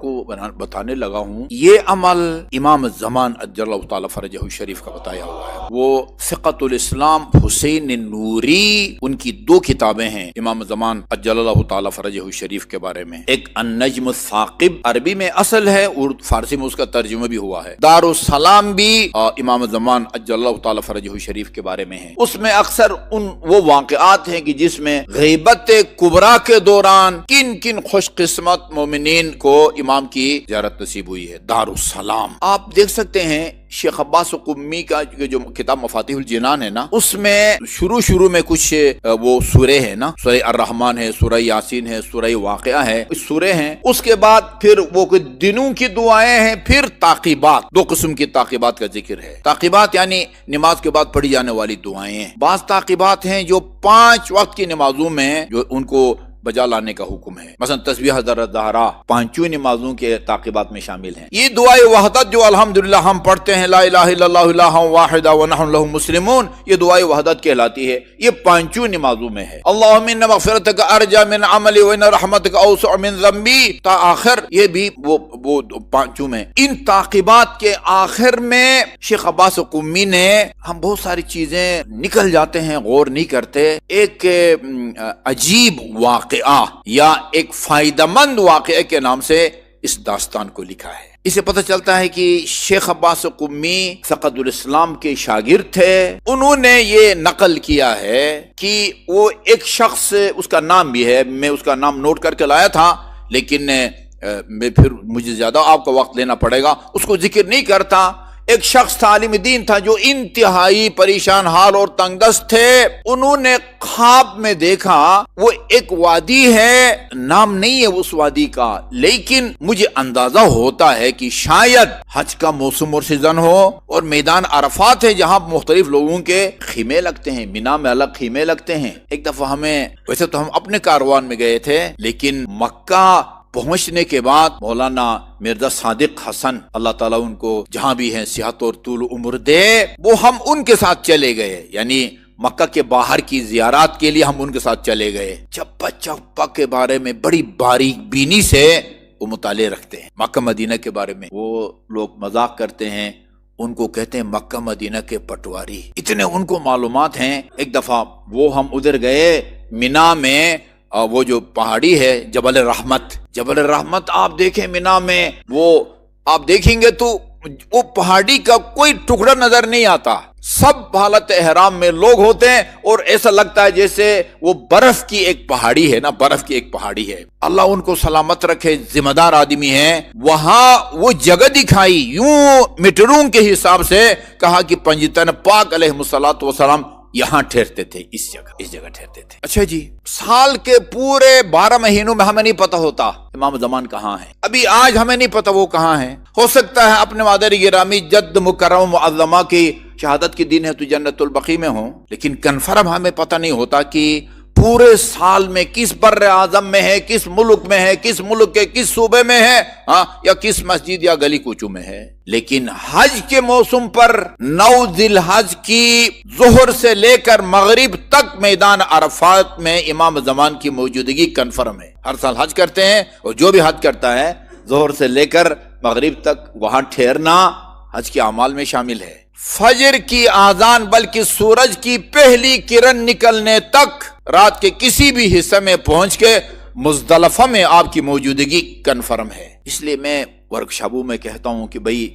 کو بتانے لگا ہوں، یہ عمل امام زمان اجل اللہ تعالی فرجہ شریف کا بتایا ہوا ہے۔ وہ فقہ الاسلام حسین نوری، ان کی 2 کتابیں ہیں امام زمان اجل اللہ تعالی فرجہ شریف کے بارے میں، ایک النجم الثاقب عربی میں اصل ہے، فارسی میں اس کا ترجمہ بھی ہوا ہے، دارالسلام بھی امام زمان اجل اللہ تعالی فرجہ شریف کے بارے میں ہے۔ اس میں اکثر وہ واقعات ہیں کہ جس میں غیبت کبریٰ کے دوران کن کن خوش قسمت مومنین کو امام کی زیارت نصیب ہوئی ہے۔ دارالسلام آپ دیکھ سکتے ہیں، شیخ عباس قمی کا جو کتاب مفاتیح الجنان ہے نا، اس میں شروع میں کچھ وہ سورے ہیں نا، سورہ الرحمن ہے، سورہ یاسین ہے، سورہ واقعہ ہے، سورے ہیں، اس کے بعد پھر وہ کچھ دنوں کی دعائیں ہیں، پھر تعقیبات، 2 قسم کی تعقیبات کا ذکر ہے۔ تعقیبات یعنی نماز کے بعد پڑھی جانے والی دعائیں ہیں۔ بعض تعقیبات ہیں جو 5 وقت کی نمازوں میں جو ان کو بجا لانے کا حکم ہے، مثلا تسبیح حضرت زہرا 5 نمازوں کے تعقیبات میں شامل ہیں۔ یہ دعائے وحدت جو الحمدللہ ہم پڑھتے ہیں، لا الہ الا اللہ الہ واحد ونحن له مسلمون، یہ دعائے وحدت کہلاتی ہے، یہ 5 نمازوں میں ہے۔ اللہم ان مغفرتک ارجا من عملی وان رحمتک اوسع من ذنبی تا آخر، یہ بھی وہ 5 میں۔ ان تعقیبات کے آخر میں شیخ عباس قمی نے، ہم بہت ساری چیزیں نکل جاتے ہیں، غور نہیں کرتے، ایک عجیب واقعہ یا ایک فائدہ مند واقعہ کے نام سے اس داستان کو لکھا ہے۔ اسے پتہ چلتا ہے کہ شیخ عباس قمی فقہ الاسلام کے شاگرد تھے، انہوں نے یہ نقل کیا ہے کہ وہ ایک شخص، اس کا نام بھی ہے، میں اس کا نام نوٹ کر کے لایا تھا لیکن میں پھر مجھے زیادہ آپ کا وقت لینا پڑے گا، اس کو ذکر نہیں کرتا۔ ایک شخص تھا، عالم دین تھا، جو انتہائی پریشان حال اور تنگ دست تھے۔ انہوں نے خواب میں دیکھا وہ ایک وادی ہے، نام نہیں ہے اس وادی کا، لیکن مجھے اندازہ ہوتا ہے کہ شاید حج کا موسم اور سیزن ہو، اور میدان عرفات ہے جہاں مختلف لوگوں کے خیمے لگتے ہیں، مینا میں الگ خیمے لگتے ہیں۔ ایک دفعہ ہمیں، ویسے تو ہم اپنے کاروان میں گئے تھے، لیکن مکہ پہنچنے کے بعد مولانا مرزا صادق حسن، اللہ تعالیٰ ان کو جہاں بھی ہیں صحت اور طول عمر دے، وہ ہم ان کے ساتھ چلے گئے، یعنی مکہ کے باہر کی زیارات کے لیے ہم ان کے ساتھ چلے گئے۔ چپا چپا کے بارے میں بڑی باریک بینی سے وہ مطالعے رکھتے ہیں، مکہ مدینہ کے بارے میں۔ وہ لوگ مذاق کرتے ہیں، ان کو کہتے ہیں مکہ مدینہ کے پٹواری، اتنے ان کو معلومات ہیں۔ ایک دفعہ وہ ہم ادھر گئے مینا میں، وہ جو پہاڑی ہے جبل الرحمت آپ دیکھیں مینا میں، وہ آپ دیکھیں گے تو وہ پہاڑی کا کوئی ٹکڑا نظر نہیں آتا، سب حالت احرام میں لوگ ہوتے ہیں، اور ایسا لگتا ہے جیسے وہ برف کی ایک پہاڑی ہے نا، برف کی ایک پہاڑی ہے۔ اللہ ان کو سلامت رکھے، ذمہ دار آدمی ہیں۔ وہاں وہ جگہ دکھائی، یوں میٹروں کے حساب سے کہا کہ پنجتن پاک علیہ الصلوۃ والسلام یہاں ٹھہرتے تھے، اس جگہ ٹھہرتے تھے۔ اچھا جی، سال کے پورے 12 مہینوں میں ہمیں نہیں پتا ہوتا امام زمان کہاں ہے، ابھی آج ہمیں نہیں پتا وہ کہاں ہے۔ ہو سکتا ہے اپنے مادر گرامی جد مکرم معظمہ کی شہادت کے دن ہے تو جنت البقیع میں ہوں، لیکن کنفرم ہمیں پتہ نہیں ہوتا کہ پورے سال میں کس بر اعظم میں ہے، کس ملک میں ہے، کس ملک کے کس صوبے میں ہے، یا کس مسجد یا گلی کوچوں میں ہے۔ لیکن حج کے موسم پر 9 ذی الحج کی ظہر سے لے کر مغرب تک میدان عرفات میں امام زمان کی موجودگی کنفرم ہے۔ ہر سال حج کرتے ہیں، اور جو بھی حج کرتا ہے ظہر سے لے کر مغرب تک وہاں ٹھہرنا حج کے اعمال میں شامل ہے۔ فجر کی آذان بلکہ سورج کی پہلی کرن نکلنے تک رات کے کسی بھی حصے میں پہنچ کے مزدلفہ میں آپ کی موجودگی کنفرم ہے۔ اس لیے میں ورکشاپوں میں کہتا ہوں کہ بھئی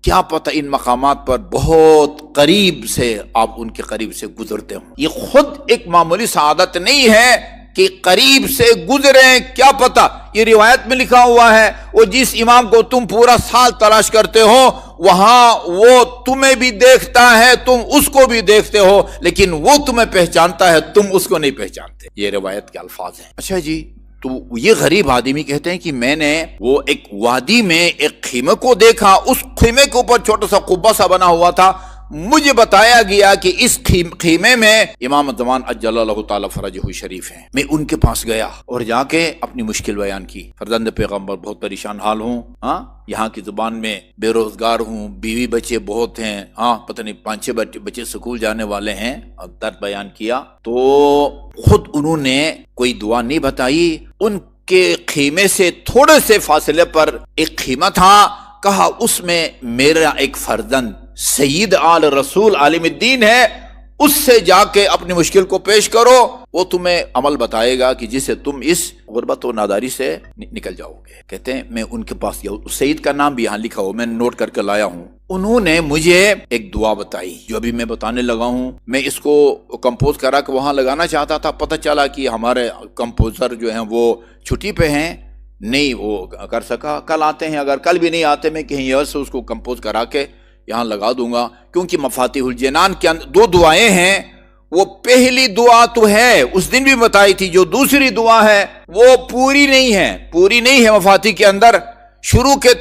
کیا پتہ ان مقامات پر بہت قریب سے آپ ان کے قریب سے گزرتے ہوں، یہ خود ایک معمولی سعادت نہیں ہے کہ قریب سے گزریں، کیا پتہ۔ یہ روایت میں لکھا ہوا ہے، وہ جس امام کو تم پورا سال تلاش کرتے ہو وہاں وہ تمہیں بھی دیکھتا ہے، تم اس کو بھی دیکھتے ہو، لیکن وہ تمہیں پہچانتا ہے، تم اس کو نہیں پہچانتے۔ یہ روایت کے الفاظ ہیں۔ اچھا جی، تو یہ غریب آدمی کہتے ہیں کہ میں نے وہ ایک وادی میں ایک خیمے کو دیکھا، اس خیمے کے اوپر چھوٹا سا قبہ سا بنا ہوا تھا، مجھے بتایا گیا کہ اس خیمے میں امام زمان اجل اللہ تعالی فرجہ شریف ہیں۔ میں ان کے پاس گیا اور جا کے اپنی مشکل بیان کی، فرزند پیغمبر بہت پریشان حال ہوں، یہاں کی زبان میں بے روزگار ہوں، بیوی بچے بہت ہیں، پتہ نہیں 5-6 بچے سکول جانے والے ہیں، درد بیان کیا۔ تو خود انہوں نے کوئی دعا نہیں بتائی، ان کے خیمے سے تھوڑے سے فاصلے پر ایک خیمہ تھا، کہا اس میں میرا ایک فرزند سید آل رسول عالم الدین ہے، اس سے جا کے اپنی مشکل کو پیش کرو، وہ تمہیں عمل بتائے گا کہ جس سے تم اس غربت و ناداری سے نکل جاؤ گے۔ کہتے ہیں میں ان کے پاس گیا، سید کا نام بھی یہاں لکھا ہو، میں نے نوٹ کر کے لایا ہوں۔ انہوں نے مجھے ایک دعا بتائی جو ابھی میں بتانے لگا ہوں۔ میں اس کو کمپوز کرا کے وہاں لگانا چاہتا تھا، پتہ چلا کہ ہمارے کمپوزر جو ہیں وہ چھٹی پہ ہیں، نہیں وہ کر سکا۔ کل آتے ہیں، اگر کل بھی نہیں آتے میں کہیں اور سے اس کو کمپوز کرا کے یہاں لگا دوں گا، کیونکہ مفاتیح الجنان کے اندر دو دعائیں ہیں۔ وہ پہلی دعا تو ہے، اس دن بھی بتائی تھی، جو دوسری دعا ہے وہ پوری نہیں ہے مفاتیح کے اندر۔ شروع کے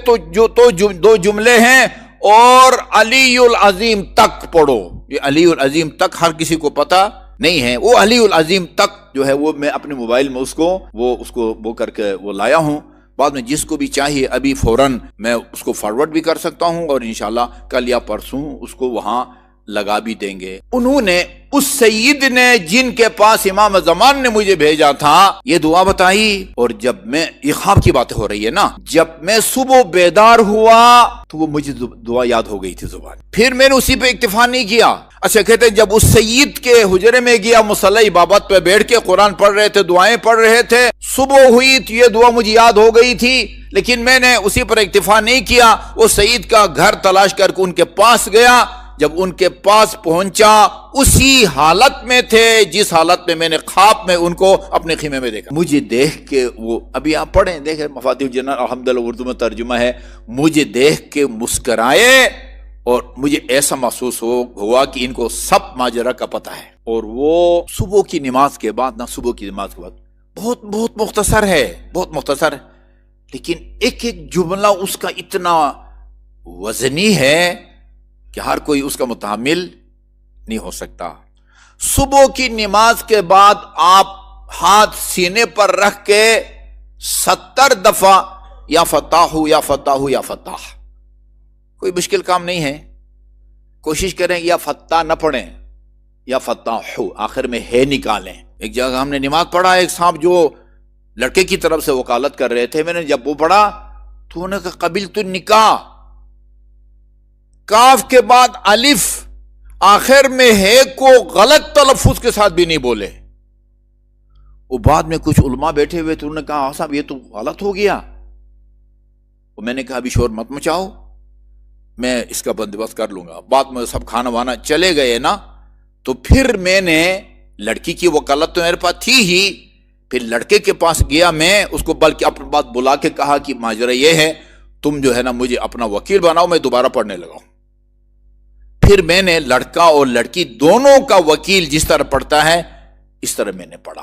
دو جملے ہیں، اور علی العظیم تک پڑھو۔ یہ علی العظیم تک ہر کسی کو پتا نہیں ہے، وہ علی العظیم تک جو ہے وہ میں اپنے موبائل میں اس کو کر کے وہ لایا ہوں۔ بعد میں جس کو بھی چاہیے ابھی فوراً میں اس کو فارورڈ بھی کر سکتا ہوں، اور انشاءاللہ کل یا پرسوں اس کو وہاں لگا بھی دیں گے۔ انہوں نے، اس سید نے جن کے پاس امام زمان نے مجھے بھیجا تھا، یہ دعا بتائی۔ اور جب میں، یہ خواب کی باتیں ہو رہی ہے نا، جب میں صبح بیدار ہوا تو وہ مجھے دعا یاد ہو گئی تھی زبان۔ پھر میں نے اسی پہ اکتفا نہیں کیا۔ اچھا، کہتے ہیں جب اس سید کے حجرے میں گیا، مصلی عبادت پہ بیٹھ کے قرآن پڑھ رہے تھے، دعائیں پڑھ رہے تھے، صبح ہوئی تو یہ دعا مجھے یاد ہو گئی تھی، لیکن میں نے اسی پر اکتفا نہیں کیا۔ وہ سید کا گھر تلاش کر کے ان کے پاس گیا۔ جب ان کے پاس پہنچا، اسی حالت میں تھے جس حالت میں میں نے خواب میں ان کو اپنے خیمے میں دیکھا۔ مجھے دیکھ کے وہ، ابھی آپ پڑھیں دیکھیں، مفاتیح الجنان الحمدللہ اردو میں ترجمہ ہے، مجھے دیکھ کے مسکرائے، اور مجھے ایسا محسوس ہوا کہ ان کو سب ماجرا کا پتہ ہے۔ اور وہ صبح کی نماز کے بعد بہت مختصر ہے، بہت مختصر ہے، لیکن ایک جملہ اس کا اتنا وزنی ہے کہ ہر کوئی اس کا متحمل نہیں ہو سکتا۔ صبح کی نماز کے بعد آپ ہاتھ سینے پر رکھ کے 70 دفعہ یا فتاح یا فتاح یا فتاح، کوئی مشکل کام نہیں ہے۔ کوشش کریں یا فتح نہ پڑھیں، یا فتاح آخر میں ہے نکالیں۔ ایک جگہ ہم نے نماز پڑھا، ایک صاحب جو لڑکے کی طرف سے وکالت کر رہے تھے، میں نے جب وہ پڑھا تو انہوں نے کہا قبلت النکاح، کاف کے بعد الف، آخر میں ہے کو غلط تلفظ کے ساتھ بھی نہیں بولے۔ وہ بعد میں کچھ علماء بیٹھے ہوئے تھے، انہوں نے کہا صاحب یہ تو غلط ہو گیا۔ اور میں نے کہا ابھی شور مت مچاؤ، میں اس کا بندوبست کر لوں گا۔ بعد میں سب کھانا وانا چلے گئے نا، تو پھر میں نے، لڑکی کی وکالت تو میرے پاس تھی ہی، پھر لڑکے کے پاس گیا میں، اس کو بلکہ اپنے بات بلا کے کہا کہ ماجرا یہ ہے، تم جو ہے نا مجھے اپنا وکیل بناؤ، میں دوبارہ پڑھنے لگا ہوں۔ پھر میں نے لڑکا اور لڑکی دونوں کا وکیل جس طرح پڑھتا ہے اس طرح میں نے پڑھا۔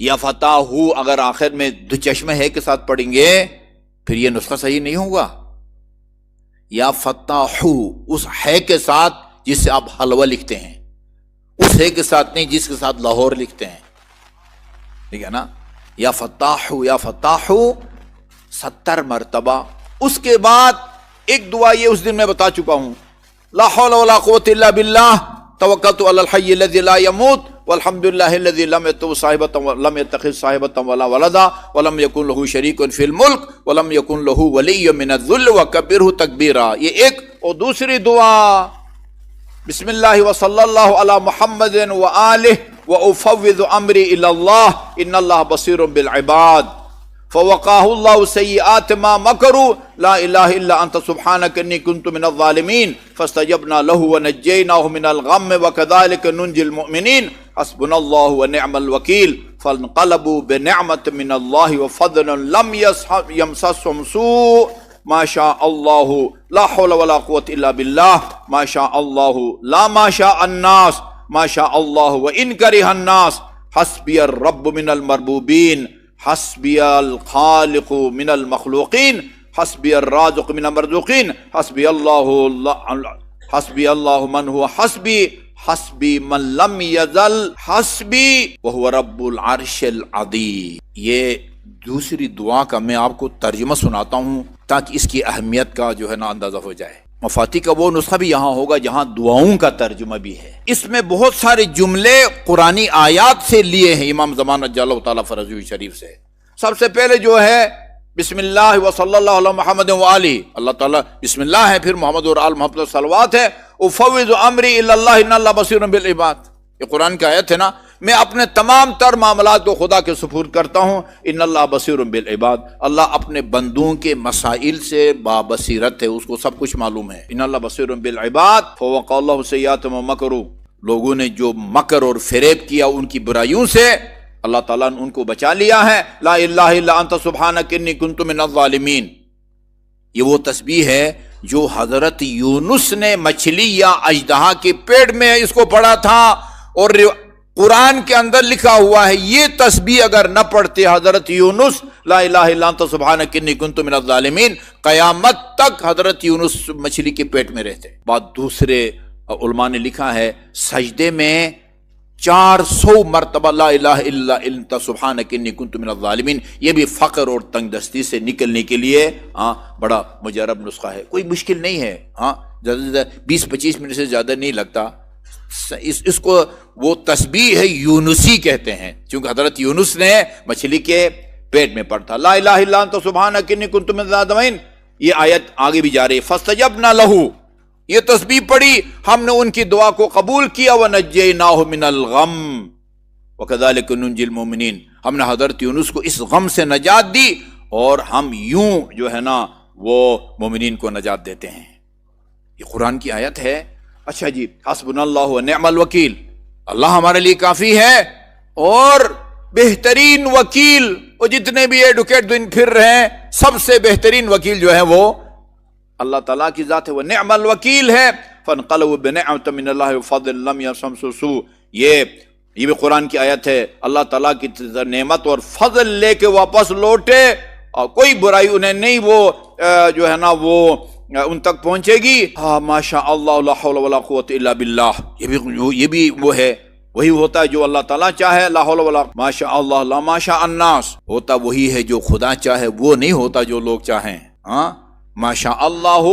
یا فتح اگر آخر میں دو چشمے ہے کے ساتھ پڑھیں گے پھر یہ نسخہ صحیح نہیں ہوگا۔ یا فتح اس ہے کے ساتھ جس سے آپ حلوہ لکھتے ہیں، اس ہے کے ساتھ نہیں جس کے ساتھ لاہور لکھتے ہیں، ٹھیک ہے نا؟ یا فتح 70 مرتبہ۔ اس کے بعد ایک دعا یہ اس دن میں بتا چکا ہوں، لا حول ولا قوة الا باللہ توکلت علی الحی الذی لا یموت والحمد للہ الذی لم یتخذ صاحبة ولا ولدا ولم یکن له شریک فی الملک ولم یکن له ولی من الذل وکبرہ تکبیرا۔ یہ ایک، اور دوسری دعا بسم اللہ وصلی اللہ علی محمد وآلہ وافوض امری الی اللہ ان اللہ بصیر بالعباد فوقاہ اللہ سیئات ما مکروا لا الہ الا انت سبحانک انی کنت من الظالمین فاستجبنا له ونجیناہ من الغم وکذالک ننجی المؤمنین حسبنا اللہ ونعم الوکیل فانقلبوا بنعمت من اللہ وفضل لم یمسسهم سوء ما شاء اللہ لا حول ولا قوة الا باللہ ما شاء اللہ لا ما شاء الناس ما شاء اللہ وان کرہ الناس حسبی الرب من المربوبین حسبی الخالق من المخلوقین حسبی الرازق من المرزوقین حسبی اللہ من هو حسبی حسبی من لم یزل حسبی وهو رب العرش العظیم۔ یہ دوسری دعا کا میں آپ کو ترجمہ سناتا ہوں تاکہ اس کی اہمیت کا جو ہے نا اندازہ ہو جائے۔ مفاتیح کا وہ نسخہ بھی یہاں ہوگا جہاں دعاؤں کا ترجمہ بھی ہے۔ اس میں بہت سارے جملے قرآنی آیات سے لیے ہیں امام زمان اجل اللہ تعالیٰ فرجہ شریف سے۔ سب سے پہلے جو ہے بسم اللہ و صلی اللہ علیہ محمد و آلہ، اللہ تعالیٰ بسم اللہ ہے، پھر محمد اور آل محمد صلوات ہے، افوض امری الی اللہ ان اللہ بصیر بالعباد، یہ قرآن کی آیت ہے نا، میں اپنے تمام تر معاملات کو خدا کے سپرد کرتا ہوں، ان اللہ بصیر بالعباد، اللہ اپنے بندوں کے مسائل سے بابصیرت ہے، اس کو سب کچھ معلوم ہے، ان اللہ بصیر بالعباد فوقع اللہ سیئات ما مکروا، لوگوں نے جو مکر اور فریب کیا ان کی برائیوں سے اللہ تعالیٰ نے ان کو بچا لیا ہے، لا الہ الا انت سبحانک انی کنت من الظالمین، یہ وہ تسبیح ہے جو حضرت یونس نے مچھلی یا اژدہا کے پیٹ میں اس کو پڑھا تھا، اور قرآن کے اندر لکھا ہوا ہے یہ تسبیح اگر نہ پڑھتے حضرت یونس لا الہ الا انت سبحانک انی کنت من الظالمین، قیامت تک حضرت یونس مچھلی کے پیٹ میں رہتے۔ بعد دوسرے علماء نے لکھا ہے سجدے میں 400 مرتبہ لا الہ الا انت سبحانک انی کنت من الظالمین، یہ بھی فقر اور تنگ دستی سے نکلنے کے لیے بڑا مجرب نسخہ ہے، کوئی مشکل نہیں ہے، 20-25 منٹ سے زیادہ نہیں لگتا، اس کو وہ تسبیح ہے یونسی کہتے ہیں، چونکہ حضرت یونس نے مچھلی کے پیٹ میں پڑھا تھا لا الہ الا انت سبحانک انی کنت من الظالمین۔ یہ آیت آگے بھی جا رہی ہے، فاستجبنا لہ، یہ تسبیح پڑھی، ہم نے ان کی دعا کو قبول کیا، وَنَجَّيْنَاهُ مِنَ الْغَمِّ وَكَذَلِكَ نُنْجِي الْمُؤْمِنِينَ، ہم نے حضرت یونس کو اس غم سے نجات دی اور ہم یوں جو ہے نا وہ مومنین کو نجات دیتے ہیں، یہ قرآن کی آیت ہے۔ اچھا جی، حسبنا اللہ ونعم الوکیل، اللہ ہمارے لیے کافی ہے اور بہترین وکیل، وہ جتنے بھی ایڈوکیٹ دن پھر رہے ہیں سب سے بہترین وکیل جو ہے وہ اللہ تعالیٰ کی ذات ہے، وہ نعم الوکیل ہے۔ فانقلبوا بنعمۃ من اللہ وفضل لم یمسسهم سوء، یہ بھی قرآن کی آیت ہے، اللہ تعالیٰ کی نعمت اور فضل لے کے واپس لوٹے اور کوئی برائی انہیں نہیں وہ جو ہے نا وہ ان تک پہنچے گی۔ ماشاء اللہ لا حول ولا قوت الا باللہ، یہ بھی وہ ہے، وہی ہوتا ہے جو اللہ تعالیٰ چاہے، لا حول ولا ماشاء اللہ لا ماشاء الناس، ہوتا وہی ہے جو خدا چاہے، وہ نہیں ہوتا جو لوگ چاہیں۔ ماشاء اللہ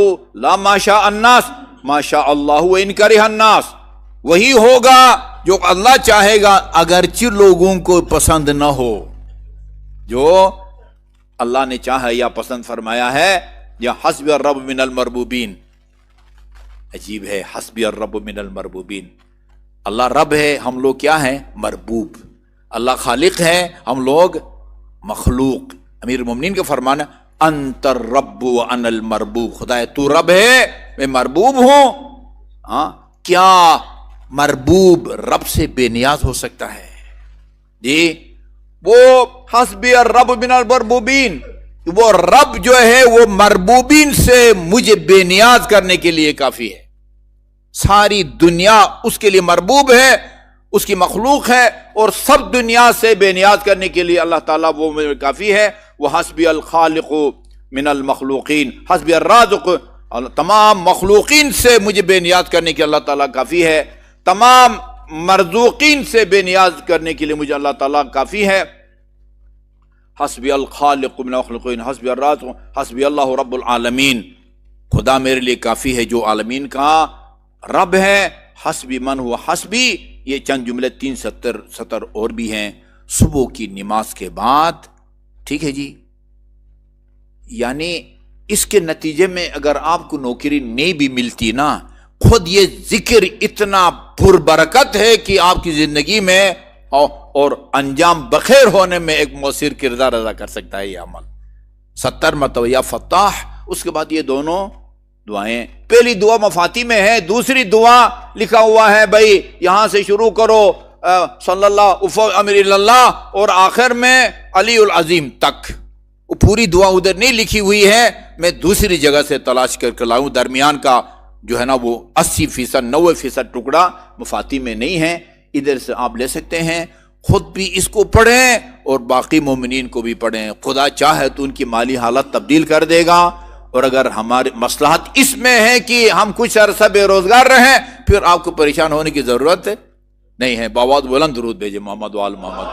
لا ماشاء الناس، ماشاء اللہ وان کرہ الناس، وہی ہوگا جو اللہ چاہے گا اگرچہ لوگوں کو پسند نہ ہو، جو اللہ نے چاہا یا پسند فرمایا ہے۔ یا حسبی الرب من المربوبین، عجیب ہے، حسبی الرب من المربوبین، اللہ رب ہے، ہم لوگ کیا ہیں؟ مربوب، اللہ خالق ہے، ہم لوگ مخلوق۔ امیر المومنین کا فرمانا انت الرب وانا المربوب، خدا تو رب ہے میں مربوب ہوں۔ کیا مربوب رب سے بے نیاز ہو سکتا ہے؟ جی، وہ حسبی الرب من المربوبین، وہ رب جو ہے وہ مربوبین سے مجھے بے نیاز کرنے کے لیے کافی ہے، ساری دنیا اس کے لیے مربوب ہے، اس کی مخلوق ہے، اور سب دنیا سے بے نیاز کرنے کے لیے اللہ تعالیٰ وہ مجھے کافی ہے۔ وہ حسبی الخالق من المخلوقین، حسبی الرازق، تمام مخلوقین سے مجھے بے نیاز کرنے کے اللہ تعالیٰ کافی ہے، تمام مرزوقین سے بے نیاز کرنے کے لیے مجھے اللہ تعالیٰ کافی ہے۔ حسبی الخالق من المخلوقین حسبی الرازق حسبی اللہ رب العالمین، خدا میرے لیے کافی ہے جو عالمین کا رب ہے۔ حسبی من ہوا حسبی، یہ چند جملے 3 سطر اور بھی ہیں صبح کی نماز کے بعد، ٹھیک ہے جی، یعنی اس کے نتیجے میں اگر آپ کو نوکری نہیں بھی ملتی نا، خود یہ ذکر اتنا پربرکت ہے کہ آپ کی زندگی میں اور انجام بخیر ہونے میں ایک مؤثر کردار ادا کر سکتا ہے یہ عمل۔ 70 مرتبہ یا فتاح، اس کے بعد یہ دونوں دعائیں، پہلی دعا مفاتی میں ہے، دوسری دعا لکھا ہوا ہے بھائی یہاں سے شروع کرو صلی اللہ امر اللہ، اور آخر میں علی العظیم تک، وہ پوری دعا ادھر نہیں لکھی ہوئی ہے، میں دوسری جگہ سے تلاش کر لاؤں، درمیان کا جو ہے نا وہ 80% 90% ٹکڑا مفاتی میں نہیں ہے، ادھر سے آپ لے سکتے ہیں، خود بھی اس کو پڑھیں اور باقی مومنین کو بھی پڑھیں، خدا چاہے تو ان کی مالی حالت تبدیل کر دے گا، اور اگر ہماری مصلحت اس میں ہے کہ ہم کچھ عرصہ بے روزگار رہیں، پھر آپ کو پریشان ہونے کی ضرورت نہیں ہے۔ باواد بلند درود بھیجے محمد وآل محمد۔